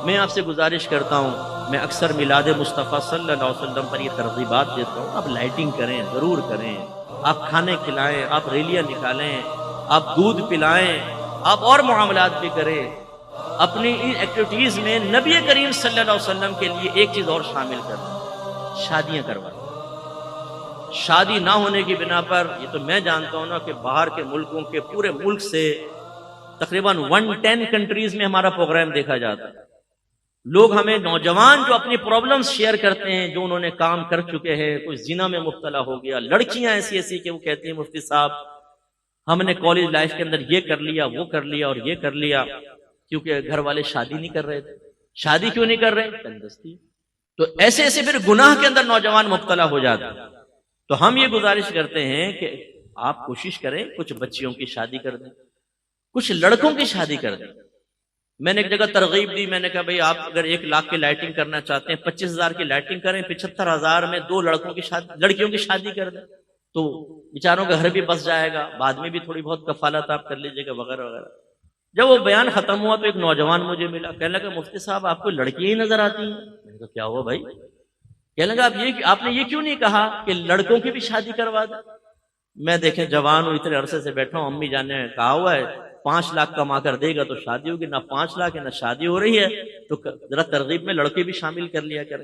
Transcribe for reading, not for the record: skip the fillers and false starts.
میں آپ سے گزارش کرتا ہوں، میں اکثر میلاد مصطفیٰ صلی اللہ علیہ وسلم پر یہ ترغیبات دیتا ہوں، آپ لائٹنگ کریں، ضرور کریں، آپ کھانے کھلائیں، آپ ریلیاں نکالیں، آپ دودھ پلائیں، آپ اور معاملات بھی کریں۔ اپنی ان ایکٹیویٹیز میں نبی کریم صلی اللہ علیہ وسلم کے لیے ایک چیز اور شامل کریں، شادیاں کروا۔ شادی نہ ہونے کی بنا پر، یہ تو میں جانتا ہوں نا کہ باہر کے ملکوں کے پورے ملک سے تقریباً 110 کنٹریز میں ہمارا پروگرام دیکھا جاتا ہے۔ لوگ ہمیں نوجوان جو اپنی پرابلمز شیئر کرتے ہیں، جو انہوں نے کام کر چکے ہیں، کوئی زنا میں مبتلا ہو گیا، لڑکیاں ایسی ایسی کہ وہ کہتی ہیں مفتی صاحب ہم نے کالج لائف کے اندر یہ کر لیا، وہ کر لیا اور یہ کر لیا، کیونکہ گھر والے شادی نہیں کر رہے تھے۔ شادی کیوں نہیں کر رہے؟ تندرستی۔ تو ایسے ایسے پھر گناہ کے اندر نوجوان مبتلا ہو جاتے ہیں۔ تو ہم یہ گزارش کرتے ہیں کہ آپ کوشش کریں کچھ بچیوں کی شادی کر دیں، کچھ لڑکوں کی شادی کر دیں۔ میں نے ایک جگہ ترغیب دی، میں نے کہا بھئی آپ اگر 1 لاکھ کی لائٹنگ کرنا چاہتے ہیں، 25,000 کی لائٹنگ کریں، 75,000 میں 2 لڑکیوں کی شادی کر دیں، تو بیچاروں کا گھر بھی بس جائے گا، بعد میں بھی تھوڑی بہت کفالت آپ کر لیجیے گا وغیرہ وغیرہ۔ جب وہ بیان ختم ہوا تو ایک نوجوان مجھے ملا، کہنے لگا مفتی صاحب آپ کو لڑکیاں ہی نظر آتی ہیں؟ میں نے کہا کیا ہوا بھائی؟ کہنے لگا آپ نے یہ کیوں نہیں کہا کہ لڑکوں کی بھی شادی کروا دیں؟ میں دیکھیں جوان ہوں، اتنے عرصے سے بیٹھا ہوں، امی جان نے کہا ہوا ہے 5 لاکھ کما کر دے گا تو شادی ہوگی، نہ 5 لاکھ ہے نہ شادی ہو رہی ہے، تو ذرا ترغیب میں لڑکے بھی شامل کر لیا کریں۔